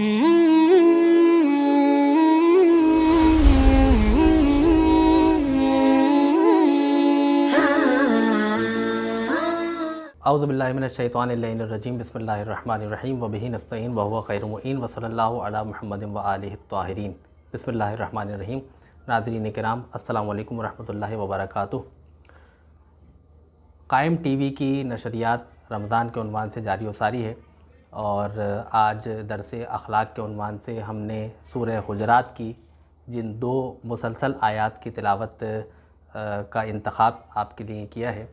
اعوذ باللہ من الشیطان الرجیم بسم اللہ الرحمن الرحیم وبہ نستعین وہو خیر معین وصلی اللہ علی محمد وآلہ الطاہرین۔ بسم اللہ الرحمن الرحیم۔ ناظرین کرام، السلام علیکم ورحمۃ اللہ وبرکاتہ۔ قائم ٹی وی کی نشریات رمضان کے عنوان سے جاری و ساری ہے، اور آج درس اخلاق کے عنوان سے ہم نے سورہ حجرات کی جن دو مسلسل آیات کی تلاوت کا انتخاب آپ کے لیے کیا ہے،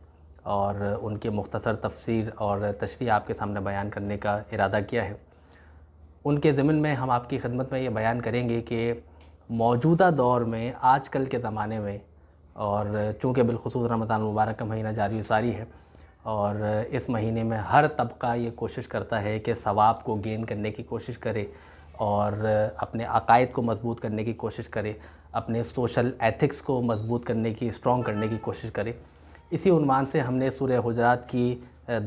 اور ان کے مختصر تفسیر اور تشریح آپ کے سامنے بیان کرنے کا ارادہ کیا ہے۔ ان کے ضمن میں ہم آپ کی خدمت میں یہ بیان کریں گے کہ موجودہ دور میں، آج کل کے زمانے میں، اور چونکہ بالخصوص رمضان المبارک کا مہینہ جاری و ساری ہے، اور اس مہینے میں ہر طبقہ یہ کوشش کرتا ہے کہ ثواب کو گین کرنے کی کوشش کرے، اور اپنے عقائد کو مضبوط کرنے کی کوشش کرے، اپنے سوشل ایتھکس کو مضبوط کرنے کی، اسٹرانگ کرنے کی کوشش کرے۔ اسی عنوان سے ہم نے سورہ حجرات کی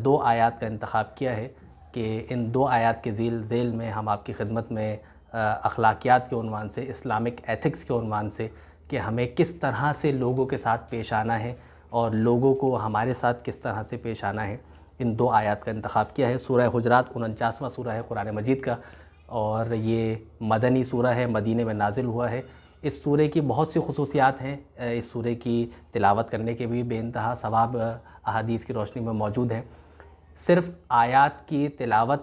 دو آیات کا انتخاب کیا ہے کہ ان دو آیات کے ذیل میں ہم آپ کی خدمت میں اخلاقیات کے عنوان سے، اسلامک ایتھکس کے عنوان سے، کہ ہمیں کس طرح سے لوگوں کے ساتھ پیش آنا ہے اور لوگوں کو ہمارے ساتھ کس طرح سے پیش آنا ہے، ان دو آیات کا انتخاب کیا ہے۔ سورہ حجرات 49واں سورہ ہے قرآن مجید کا، اور یہ مدنی سورہ ہے، مدینے میں نازل ہوا ہے۔ اس سورے کی بہت سی خصوصیات ہیں، اس سورے کی تلاوت کرنے کے بھی بے انتہا ثواب احادیث کی روشنی میں موجود ہیں۔ صرف آیات کی تلاوت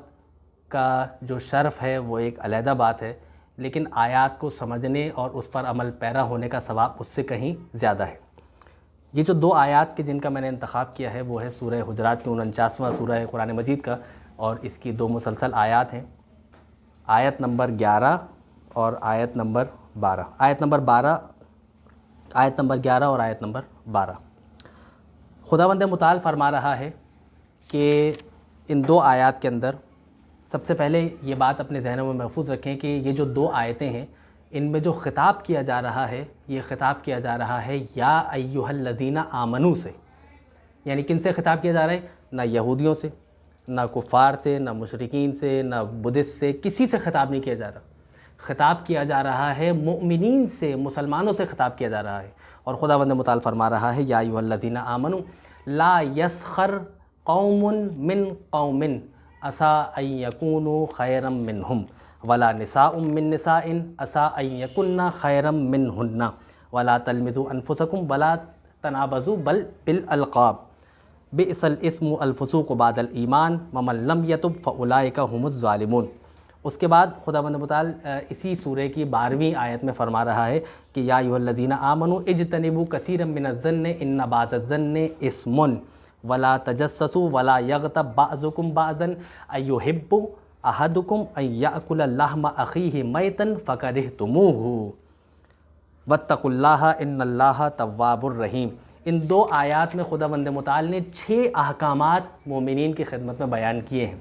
کا جو شرف ہے وہ ایک علیحدہ بات ہے، لیکن آیات کو سمجھنے اور اس پر عمل پیرا ہونے کا ثواب اس سے کہیں زیادہ ہے۔ یہ جو دو آیات کے جن کا میں نے انتخاب کیا ہے وہ ہے سورہ حجرات کی 49واں سورہ ہے قرآن مجید کا، اور اس کی دو مسلسل آیات ہیں، آیت نمبر 11 اور آیت نمبر 12۔ آیت نمبر 11 اور آیت نمبر 12۔ خداوند متعال فرما رہا ہے کہ ان دو آیات کے اندر سب سے پہلے یہ بات اپنے ذہنوں میں محفوظ رکھیں کہ یہ جو دو آیتیں ہیں، ان میں جو خطاب کیا جا رہا ہے، یہ خطاب کیا جا رہا ہے یا ایھا الذین آمنو سے۔ یعنی کن سے خطاب کیا جا رہا ہے؟ نہ یہودیوں سے، نہ کفار سے، نہ مشرکین سے، نہ بدھسٹ سے، کسی سے خطاب نہیں کیا جا رہا۔ خطاب کیا جا رہا ہے مؤمنین سے، مسلمانوں سے خطاب کیا جا رہا ہے۔ اور خداوند متعال فرما رہا ہے یا ایھا الذین آمنوا لا یسخر قوم من قوم عسیٰ ان یکونوا خیرا منہم ولا نساء من نساء عسیٰ ان یکن خیرا منہن ولا تلمزوا انفسکم ولا تنابزوا بل بالالقاب بئس الاسم الفسوق بعد الایمان ومن لم یتب فاولئک هم الظالمون۔ اس کے بعد خداوند متعال اسی سورہ کی 12ویں آیت میں فرما رہا ہے کہ یا ایھا الذین آمنوا اجتنبوا کثیرا من الظن ان بعض الظن اسم ولا تجسسوا ولا یغتب بعضکم بعضا ایحب احدکم ان یأکل لحم اخیہ میتا فکرہتموہ واتقوا اللہ ان اللہ تواب الرحیم۔ ان دو آیات میں خداوند متعال نے 6 احکامات مومنین کی خدمت میں بیان کیے ہیں۔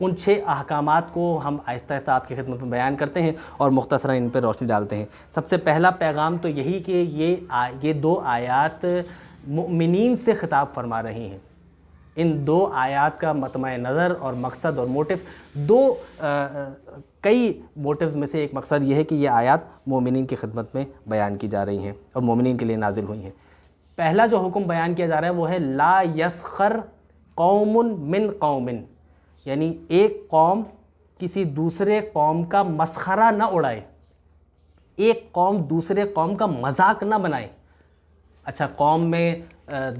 ان 6 احکامات کو ہم آہستہ آہستہ آپ کی خدمت میں بیان کرتے ہیں اور مختصراً ان پہ روشنی ڈالتے ہیں۔ سب سے پہلا پیغام تو یہی کہ یہ دو آیات مؤمنین سے خطاب فرما رہی ہیں۔ ان دو آیات کا مطمع نظر اور مقصد اور موٹو کئی موٹوز میں سے ایک مقصد یہ ہے کہ یہ آیات مومنین کی خدمت میں بیان کی جا رہی ہیں اور مومنین کے لیے نازل ہوئی ہیں۔ پہلا جو حکم بیان کیا جا رہا ہے وہ ہے لا یسخر قوم من قوم، یعنی ایک قوم کسی دوسرے قوم کا مسخرہ نہ اڑائے، ایک قوم دوسرے قوم کا مذاق نہ بنائے۔ اچھا، قوم میں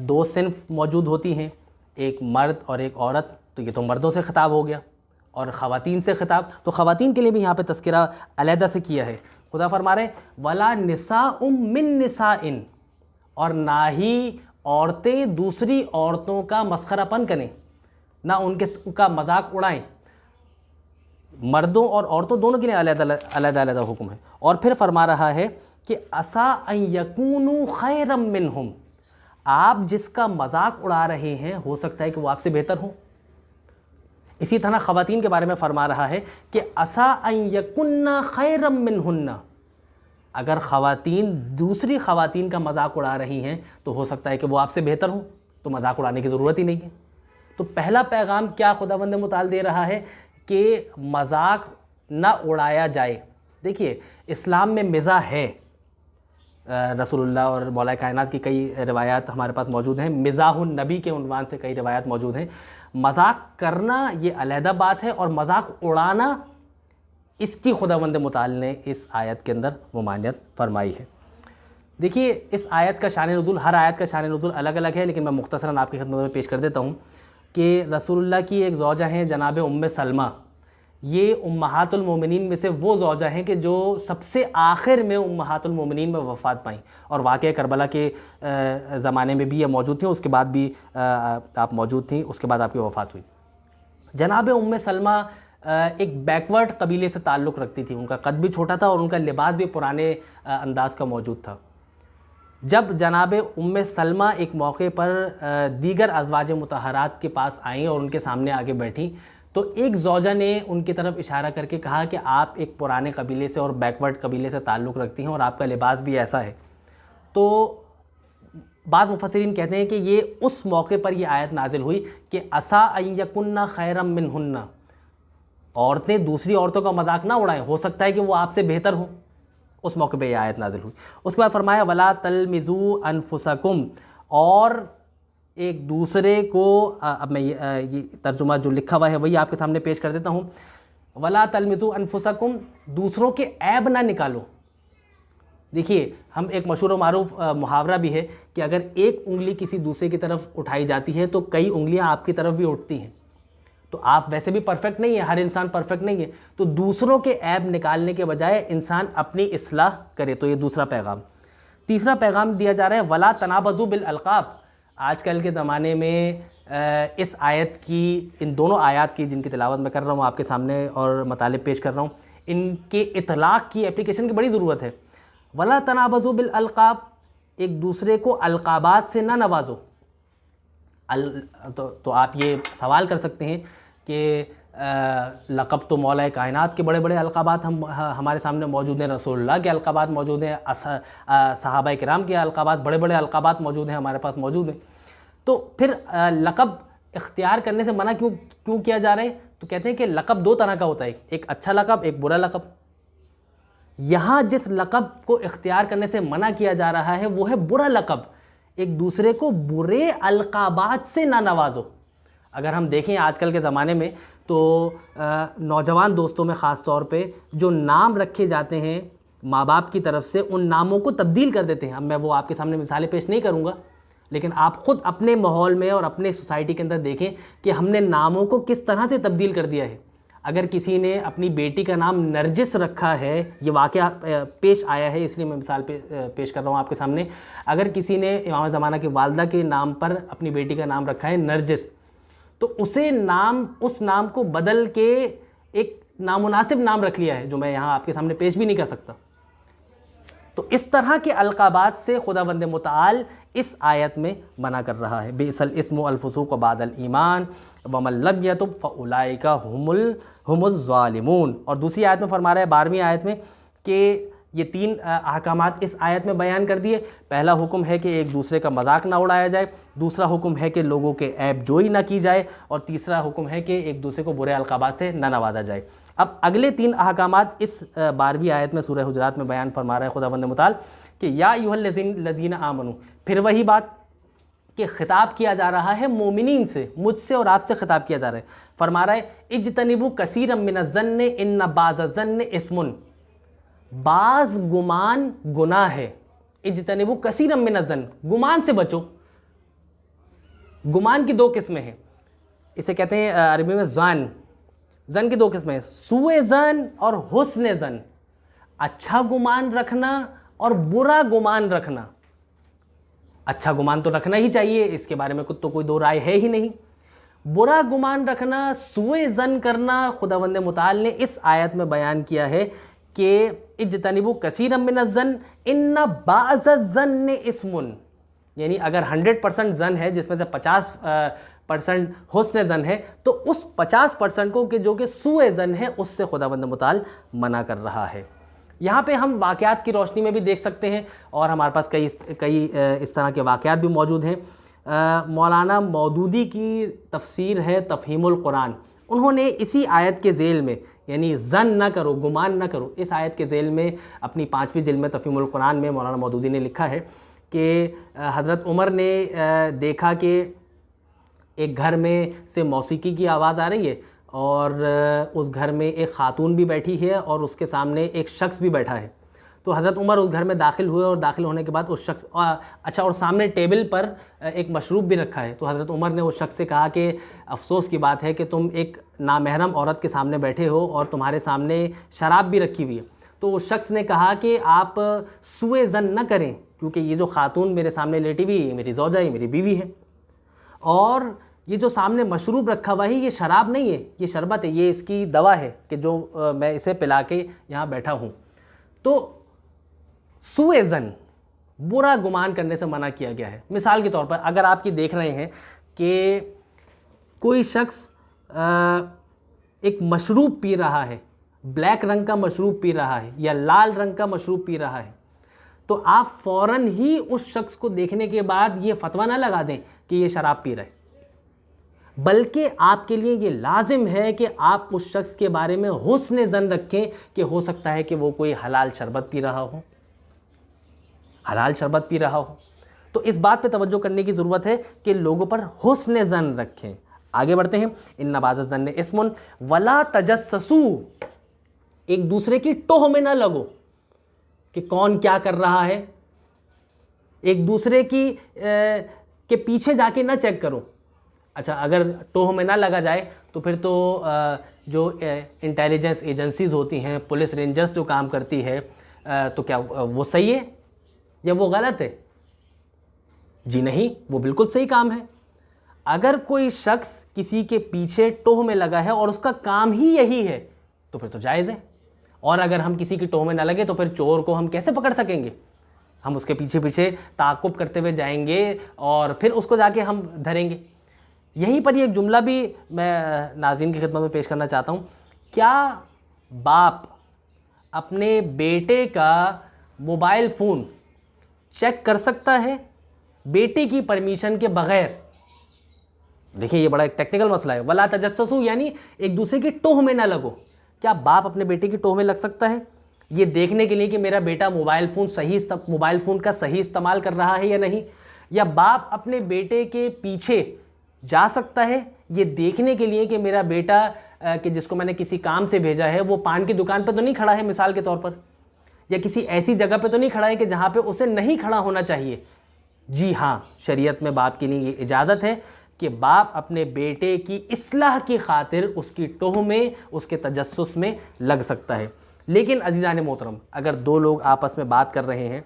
2 صنف موجود ہوتی ہیں، ایک مرد اور ایک عورت، تو یہ تو مردوں سے خطاب ہو گیا، اور خواتین سے خطاب، تو خواتین کے لیے بھی یہاں پہ تذکرہ علیحدہ سے کیا ہے۔ خدا فرما رہے ہیں وَلَا نِسَاءٌ مِّن نِسَاءٍ، اور نہ ہی عورتیں دوسری عورتوں کا مسخرہ پن کریں، نہ ان کا مذاق اڑائیں۔ مردوں اور عورتوں دونوں کے لیے علیحدہ حکم ہے۔ اور پھر فرما رہا ہے کہ عسیٰ ان یکونوا خیرا منہم، آپ جس کا مذاق اڑا رہے ہیں ہو سکتا ہے کہ وہ آپ سے بہتر ہوں۔ اسی طرح خواتین کے بارے میں فرما رہا ہے کہ عسیٰ ان یکن خیرا منہن، اگر خواتین دوسری خواتین کا مذاق اڑا رہی ہیں تو ہو سکتا ہے کہ وہ آپ سے بہتر ہوں، تو مذاق اڑانے کی ضرورت ہی نہیں ہے۔ تو پہلا پیغام کیا خداوند متعال دے رہا ہے کہ مذاق نہ اڑایا جائے. دیکھیے اسلام میں مزاح ہے, رسول اللہ اور مولا کائنات کی کئی روایات ہمارے پاس موجود ہیں, مزاح النبی کے عنوان سے کئی روایات موجود ہیں. مذاق کرنا یہ علیحدہ بات ہے, اور مذاق اڑانا اس کی خداوند متعال نے اس آیت کے اندر ممانعت فرمائی ہے. دیکھیے اس آیت کا شان نزول, ہر آیت کا شان نزول الگ الگ ہے, لیکن میں مختصراً آپ کی خدمت میں پیش کر دیتا ہوں کہ رسول اللہ کی ایک زوجہ ہیں جناب سلمہ. یہ امہات المومنین میں سے وہ زوجہ ہیں کہ جو سب سے آخر میں امہات المومنین میں وفات پائیں, اور واقعہ کربلا کے زمانے میں بھی یہ موجود تھیں, اس کے بعد بھی آپ موجود تھیں, اس کے بعد آپ کی وفات ہوئی. جناب سلمہ ایک بیکورڈ قبیلے سے تعلق رکھتی تھی, ان کا قد بھی چھوٹا تھا اور ان کا لباس بھی پرانے انداز کا موجود تھا. جب جناب سلمہ ایک موقع پر دیگر ازواج مطہرات کے پاس آئیں اور ان کے سامنے آگے بیٹھیں, تو ایک زوجہ نے ان کی طرف اشارہ کر کے کہا کہ آپ ایک پرانے قبیلے سے اور بیکورڈ قبیلے سے تعلق رکھتی ہیں اور آپ کا لباس بھی ایسا ہے. تو بعض مفسرین کہتے ہیں کہ یہ اس موقع پر یہ آیت نازل ہوئی کہ عسیٰ ان یکن خیرا منہن, عورتیں دوسری عورتوں کا مذاق نہ اڑائیں, ہو سکتا ہے کہ وہ آپ سے بہتر ہوں. اس موقع پہ یہ آیت نازل ہوئی. اس کے بعد فرمایا ولا تلمزوا انفسکم, اور ایک دوسرے کو, اب میں یہ ترجمہ جو لکھا ہوا ہے وہی آپ کے سامنے پیش کر دیتا ہوں. ولا تلمزوا انفسکم, دوسروں کے عیب نہ نکالو. دیکھیے ہم ایک مشہور و معروف محاورہ بھی ہے کہ اگر ایک انگلی کسی دوسرے کی طرف اٹھائی جاتی ہے تو کئی انگلیاں آپ کی طرف بھی اٹھتی ہیں. تو آپ ویسے بھی پرفیکٹ نہیں ہیں, ہر انسان پرفیکٹ نہیں ہے, تو دوسروں کے عیب نکالنے کے بجائے انسان اپنی اصلاح کرے. تو یہ دوسرا پیغام. تیسرا پیغام دیا جا رہا ہے ولا تنابزوا بالالقاب. آج کل کے زمانے میں اس آیت کی, ان دونوں آیات کی جن کی تلاوت میں کر رہا ہوں آپ کے سامنے اور مطالب پیش کر رہا ہوں, ان کے اطلاق کی اپلیکیشن کی بڑی ضرورت ہے. ولا تنابزوا بالالقاب, ایک دوسرے کو القابات سے نہ نوازو. تو آپ یہ سوال کر سکتے ہیں کہ لقب تو مولا کائنات کے بڑے بڑے القابات ہمارے سامنے موجود ہیں, رسول اللہ کے القابات موجود ہیں, صحابہ کرام کے القابات, بڑے بڑے القابات موجود ہیں, ہمارے پاس موجود ہیں. تو پھر لقب اختیار کرنے سے منع کیوں کیا جا رہا ہے؟ تو کہتے ہیں کہ لقب دو طرح کا ہوتا ہے, ایک اچھا لقب, ایک برا لقب. یہاں جس لقب کو اختیار کرنے سے منع کیا جا رہا ہے وہ ہے برا لقب. ایک دوسرے کو برے القابات سے نہ نوازو. اگر ہم دیکھیں آج کل کے زمانے میں تو نوجوان دوستوں میں خاص طور پہ جو نام رکھے جاتے ہیں ماں باپ کی طرف سے, ان ناموں کو تبدیل کر دیتے ہیں. اب میں وہ آپ کے سامنے مثالیں پیش نہیں کروں گا, لیکن آپ خود اپنے ماحول میں اور اپنے سوسائٹی کے اندر دیکھیں کہ ہم نے ناموں کو کس طرح سے تبدیل کر دیا ہے. اگر کسی نے اپنی بیٹی کا نام نرجس رکھا ہے, یہ واقعہ پیش آیا ہے اس لیے میں مثال پیش کر رہا ہوں آپ کے سامنے. اگر کسی نے امام زمانہ کی والدہ کے نام پر اپنی بیٹی کا نام رکھا ہے نرجس, تو اس نام کو بدل کے ایک نامناسب نام رکھ لیا ہے جو میں یہاں آپ کے سامنے پیش بھی نہیں کر سکتا. تو اس طرح کے القابات سے خداوند متعال اس آیت میں منع کر رہا ہے. بئس الاسم الفسوق بعد الایمان ومن لم یتب فاولئک هم الظالمون. اور دوسری آیت میں فرما رہا ہے 12ویں آیت میں کہ یہ 3 احکامات اس آیت میں بیان کر دیے. پہلا حکم ہے کہ ایک دوسرے کا مذاق نہ اڑایا جائے, دوسرا حکم ہے کہ لوگوں کے عیب جوئی نہ کی جائے, اور تیسرا حکم ہے کہ ایک دوسرے کو برے القابات سے نہ نوازا جائے. اب اگلے 3 احکامات اس 12ویں آیت میں سورہ حجرات میں بیان فرما رہا ہے خداوند متعال کہ یا ایھا الذین آمنوا. پھر وہی بات کہ خطاب کیا جا رہا ہے مومنین سے, مجھ سے اور آپ سے خطاب کیا جا رہا ہے. فرما رہا ہے اجتنبوا کثیرا من الظن ان بعض الظن اسم. بعض گمان گناہ ہے. اجتنبوا کثیرا من الظن, گمان سے بچو. گمان کی 2 قسمیں ہیں, اسے کہتے ہیں عربی میں ظن. ظن کی 2 قسمیں ہیں, سوء ظن اور حسن ظن. اچھا گمان رکھنا اور برا گمان رکھنا. اچھا گمان تو رکھنا ہی چاہیے, اس کے بارے میں تو کوئی 2 رائے ہے ہی نہیں. برا گمان رکھنا, سوء ظن کرنا, خداوند متعال نے اس آیت میں بیان کیا ہے کہ اجتنبوا کثیرا من الظن ان بعض الظن اسم. یعنی اگر 100% ظن ہے جس میں سے 50% حسن ظن ہے, تو اس 50% کو کہ جو کہ سوء ظن ہے اس سے خداوند متعال منع کر رہا ہے. یہاں پہ ہم واقعات کی روشنی میں بھی دیکھ سکتے ہیں, اور ہمارے پاس کئی اس طرح کے واقعات بھی موجود ہیں. مولانا مودودی کی تفسیر ہے تفہیم القرآن, انہوں نے اسی آیت کے ذیل میں، یعنی ظن نہ کرو، گمان نہ کرو، اس آیت کے ذیل میں اپنی 5ویں جلد میں تفہیم القرآن میں مولانا مودودی نے لکھا ہے کہ حضرت عمر نے دیکھا کہ ایک گھر میں سے موسیقی کی آواز آ رہی ہے اور اس گھر میں ایک خاتون بھی بیٹھی ہے اور اس کے سامنے ایک شخص بھی بیٹھا ہے. تو حضرت عمر اس گھر میں داخل ہوئے اور داخل ہونے کے بعد اس شخص اور سامنے ٹیبل پر ایک مشروب بھی رکھا ہے. تو حضرت عمر نے اس شخص سے کہا کہ افسوس کی بات ہے کہ تم ایک نامحرم عورت کے سامنے بیٹھے ہو اور تمہارے سامنے شراب بھی رکھی ہوئی ہے. تو اس شخص نے کہا کہ آپ سوء ظن نہ کریں، کیونکہ یہ جو خاتون میرے سامنے لیٹی ہوئی ہے میری زوجہ ہے، میری بیوی ہے، اور یہ جو سامنے مشروب رکھا ہوا ہے یہ شراب نہیں ہے، یہ شربت ہے، یہ اس کی دوا ہے کہ جو میں اسے پلا کے یہاں بیٹھا ہوں. تو سوء ظن، برا گمان کرنے سے منع کیا گیا ہے. مثال کے طور پر اگر آپ کی دیکھ رہے ہیں کہ کوئی شخص ایک مشروب پی رہا ہے، بلیک رنگ کا مشروب پی رہا ہے یا لال رنگ کا مشروب پی رہا ہے، تو آپ فوراً ہی اس شخص کو دیکھنے کے بعد یہ فتویٰ نہ لگا دیں کہ یہ شراب پی رہا ہے، بلکہ آپ کے لیے یہ لازم ہے کہ آپ اس شخص کے بارے میں حسن ظن رکھیں کہ ہو سکتا ہے کہ وہ کوئی حلال شربت پی رہا ہو، حلال شربت پی رہا ہو. تو اس بات پہ توجہ کرنے کی ضرورت ہے کہ لوگوں پر حسن ظن رکھیں. آگے بڑھتے ہیں. ان بعض الظن اسم ولا تجسسوا، ایک دوسرے کی ٹوہ میں نہ لگو کہ کون کیا کر رہا ہے، ایک دوسرے کی کے پیچھے جا کے نہ چیک کرو. اچھا، اگر ٹوہ میں نہ لگا جائے تو پھر تو جو انٹیلیجنس ایجنسیز ہوتی ہیں، پولیس رینجرز جو کام کرتی ہے، تو کیا وہ صحیح ہے یا وہ غلط ہے؟ جی نہیں، وہ بالکل صحیح کام ہے. اگر کوئی شخص کسی کے پیچھے ٹوہ میں لگا ہے اور اس کا کام ہی یہی ہے تو پھر تو جائز ہے. اور اگر ہم کسی کی ٹوہ میں نہ لگے تو پھر چور کو ہم کیسے پکڑ سکیں گے؟ ہم اس کے پیچھے پیچھے تعاقب کرتے ہوئے جائیں گے اور پھر اس کو جا کے ہم دھریں گے. یہیں پر یہ جملہ بھی میں ناظرین کی خدمت میں پیش کرنا چاہتا ہوں. کیا باپ اپنے بیٹے کا موبائل فون چیک کر سکتا ہے بیٹے کی پرمیشن کے بغیر؟ دیکھیں یہ بڑا ایک ٹیکنیکل مسئلہ ہے. ولا تجسسوا یعنی ایک دوسرے کی ٹوہ میں نہ لگو. کیا باپ اپنے بیٹے کی ٹوہ میں لگ سکتا ہے یہ دیکھنے کے لیے کہ میرا بیٹا موبائل فون کا صحیح استعمال کر رہا ہے یا نہیں؟ یا باپ اپنے بیٹے کے پیچھے جا سکتا ہے یہ دیکھنے کے لیے کہ میرا بیٹا کہ جس کو میں نے کسی کام سے بھیجا ہے وہ پان کی دکان پہ تو نہیں کھڑا ہے مثال کے طور پر، یا کسی ایسی جگہ پہ تو نہیں کھڑا ہے کہ جہاں پہ اسے نہیں کھڑا ہونا چاہیے؟ جی ہاں، شریعت میں باپ کے لیے یہ اجازت ہے کہ باپ اپنے بیٹے کی اصلاح کی خاطر اس کی ٹوہ میں، اس کے تجسس میں لگ سکتا ہے. لیکن عزیزان محترم، اگر دو لوگ آپس میں بات کر رہے ہیں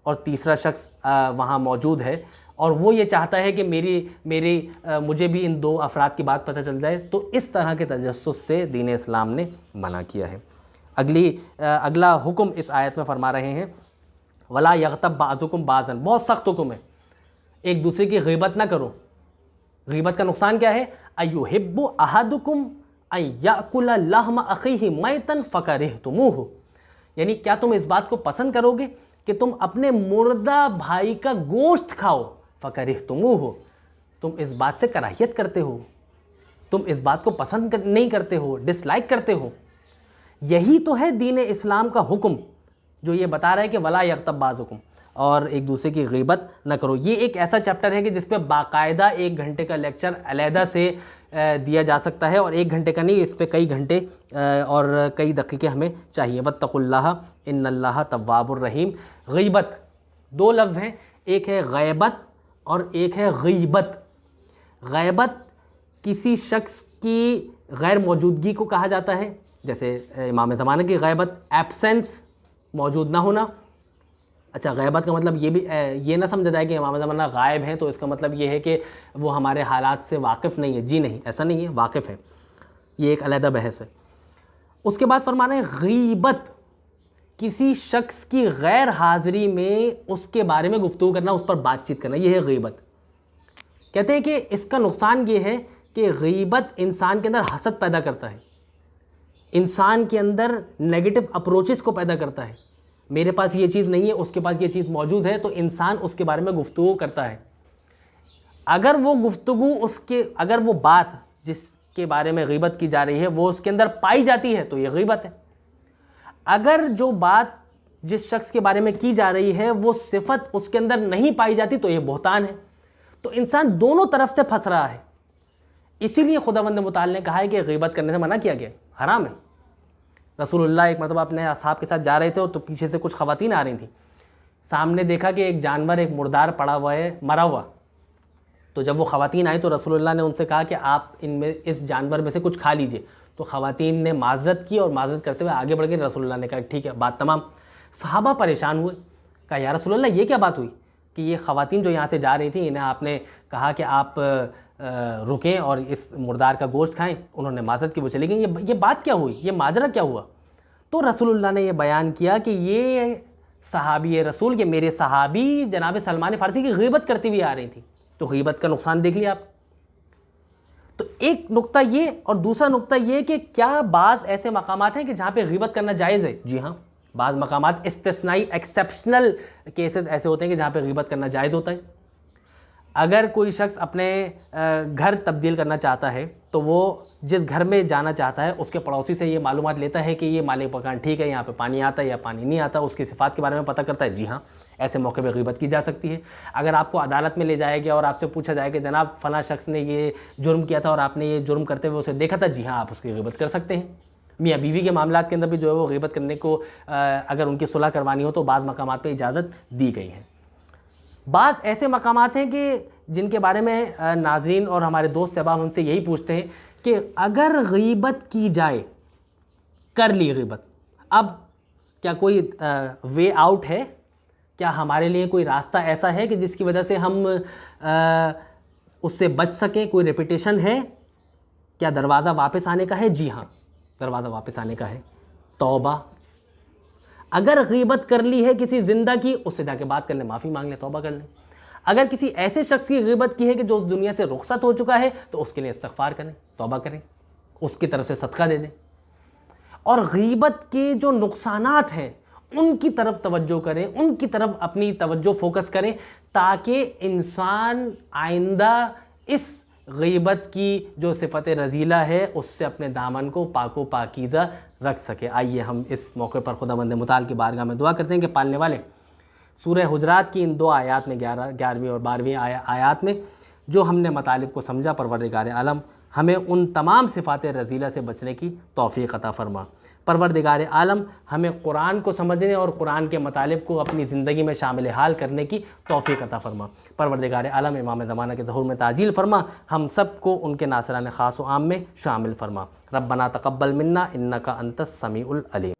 اور تیسرا شخص وہاں موجود ہے اور وہ یہ چاہتا ہے کہ مجھے بھی ان دو افراد کی بات پتہ چل جائے، تو اس طرح کے تجسس سے دین اسلام نے منع کیا ہے. اگلا حکم اس آیت میں فرما رہے ہیں ولا یغتب بعضکم بعضا، بہت سخت حکم ہے. ایک دوسرے کی غیبت نہ کرو. غیبت کا نقصان کیا ہے؟ ایحب احدکم ان یاکل لحم اخیہ میتا فکرہتموہ، یعنی کیا تم اس بات کو پسند کرو گے کہ تم اپنے مردہ بھائی کا گوشت کھاؤ؟ فکرہتموہ، تم اس بات سے کراہیت کرتے ہو، تم اس بات کو پسند نہیں کرتے ہو، ڈس لائک کرتے ہو. یہی تو ہے دین اسلام کا حکم جو یہ بتا رہا ہے کہ ولا یغتب بعضکم، اور ایک دوسرے کی غیبت نہ کرو. یہ ایک ایسا چیپٹر ہے کہ جس پہ باقاعدہ 1 گھنٹے کا لیکچر علیحدہ سے دیا جا سکتا ہے، اور 1 گھنٹے کا نہیں، اس پہ کئی گھنٹے اور کئی دقیقے ہمیں چاہیے. واتقوا اللہ ان اللہ تواب الرحیم. غیبت 2 لفظ ہیں، ایک ہے غیبت اور ایک ہے غیبت. غیبت کسی شخص کی غیر موجودگی کو کہا جاتا ہے، جیسے امام زمانہ کی غیبت ایبسنس، موجود نہ ہونا. اچھا، غیبت کا مطلب یہ نہ سمجھا جائے کہ امام زمانہ غائب ہیں تو اس کا مطلب یہ ہے کہ وہ ہمارے حالات سے واقف نہیں ہے. جی نہیں، ایسا نہیں ہے، واقف ہے. یہ ایک علیحدہ بحث ہے. اس کے بعد فرمانا ہے غیبت کسی شخص کی غیر حاضری میں اس کے بارے میں گفتگو کرنا، اس پر بات چیت کرنا، یہ ہے غیبت. کہتے ہیں کہ اس کا نقصان یہ ہے کہ غیبت انسان کے اندر حسد پیدا کرتا ہے، انسان کے اندر نیگیٹو اپروچز کو پیدا کرتا ہے. میرے پاس یہ چیز نہیں ہے، اس کے پاس یہ چیز موجود ہے، تو انسان اس کے بارے میں گفتگو کرتا ہے. اگر وہ بات کے بارے میں غیبت کی جا رہی ہے وہ اس کے اندر پائی جاتی ہے تو یہ غیبت ہے. اگر جو بات جس شخص کے بارے میں کی جا رہی ہے وہ صفت اس کے اندر نہیں پائی جاتی تو یہ بہتان ہے. تو انسان دونوں طرف سے پھنس رہا ہے. اسی لیے خداوند متعال نے کہا ہے کہ غیبت کرنے سے منع کیا گیا ہے، حرام ہے. رسول اللہ ایک مرتبہ اپنے اصحاب کے ساتھ جا رہے تھے تو پیچھے سے کچھ خواتین آ رہی تھیں. سامنے دیکھا کہ ایک جانور، ایک مردار پڑا ہوا ہے، مرا ہوا. تو جب وہ خواتین آئیں تو رسول اللہ نے ان سے کہا کہ آپ ان میں اس جانور میں سے کچھ کھا لیجئے. تو خواتین نے معذرت کی اور معذرت کرتے ہوئے آگے بڑھ گئے. رسول اللہ نے کہا ٹھیک ہے، بات تمام. صحابہ پریشان ہوئے، کہا یا رسول اللہ یہ کیا بات ہوئی کہ یہ خواتین جو یہاں سے جا رہی تھیں انہیں آپ نے کہا کہ آپ رکیں اور اس مردار کا گوشت کھائیں. انہوں نے معذرت کی، وہ چلی گئیں. یہ بات کیا ہوئی، یہ ماجرا کیا ہوا؟ تو رسول اللہ نے یہ بیان کیا کہ یہ صحابی رسول کے میرے صحابی جناب سلمان فارسی کی غیبت کرتی ہوئی آ رہی تھی. تو غیبت کا نقصان دیکھ لیا آپ. تو ایک نقطہ یہ، اور دوسرا نقطہ یہ کہ کیا بعض ایسے مقامات ہیں کہ جہاں پہ غیبت کرنا جائز ہے؟ جی ہاں، بعض مقامات استثنائی ایکسیپشنل کیسز ایسے ہوتے ہیں کہ جہاں پہ غیبت کرنا جائز ہوتا ہے. اگر کوئی شخص اپنے گھر تبدیل کرنا چاہتا ہے تو وہ جس گھر میں جانا چاہتا ہے اس کے پڑوسی سے یہ معلومات لیتا ہے کہ یہ مالک مکان ٹھیک ہے، یہاں پہ پانی آتا ہے یا پانی نہیں آتا، اس کی صفات کے بارے میں پتہ کرتا ہے. جی ہاں، ایسے موقع پہ غیبت کی جا سکتی ہے. اگر آپ کو عدالت میں لے جایا گیا اور آپ سے پوچھا جائے کہ جناب فلاں شخص نے یہ جرم کیا تھا اور آپ نے یہ جرم کرتے ہوئے اسے دیکھا تھا، جی ہاں آپ اس کی غیبت کر سکتے ہیں. میاں بیوی کے معاملات کے اندر بھی جو ہے وہ غیبت کرنے کو اگر ان کی صلح کروانی ہو تو بعض مقامات پہ اجازت دی گئی ہے. بعض ایسے مقامات ہیں کہ جن کے بارے میں ناظرین اور ہمارے دوست احباب ہم سے یہی پوچھتے ہیں کہ اگر غیبت کی جائے، کر لی غیبت، اب کیا کوئی وے آؤٹ ہے؟ کیا ہمارے لیے کوئی راستہ ایسا ہے کہ جس کی وجہ سے ہم اس سے بچ سکیں؟ کوئی ریپیٹیشن ہے؟ کیا دروازہ واپس آنے کا ہے؟ جی ہاں، دروازہ واپس آنے کا ہے. توبہ. اگر غیبت کر لی ہے کسی زندہ کی، اس سے جا کے بات کر لیں، معافی مانگ لیں، توبہ کر لیں. اگر کسی ایسے شخص کی غیبت کی ہے کہ جو اس دنیا سے رخصت ہو چکا ہے تو اس کے لیے استغفار کریں، توبہ کریں، اس کی طرف سے صدقہ دے دیں. اور غیبت کے جو نقصانات ہیں ان کی طرف توجہ کریں، ان کی طرف اپنی توجہ فوکس کریں تاکہ انسان آئندہ اس غیبت کی جو صفت رذیلہ ہے اس سے اپنے دامن کو پاک و پاکیزہ رکھ سکے. آئیے ہم اس موقع پر خداوند متعال کی بارگاہ میں دعا کرتے ہیں کہ پالنے والے سورہ حجرات کی ان 2 آیات میں 11ویں اور 12ویں آیات میں جو ہم نے مطالب کو سمجھا، پروردگار عالم ہمیں ان تمام صفات رذیلہ سے بچنے کی توفیق عطا فرما. پروردگار عالم ہمیں قرآن کو سمجھنے اور قرآن کے مطالب کو اپنی زندگی میں شامل حال کرنے کی توفیق عطا فرما. پروردگار عالم امام زمانہ کے ظہور میں تعجیل فرما، ہم سب کو ان کے ناصران خاص و عام میں شامل فرما. ربنا تقبل منا انک انت السمیع العلیم.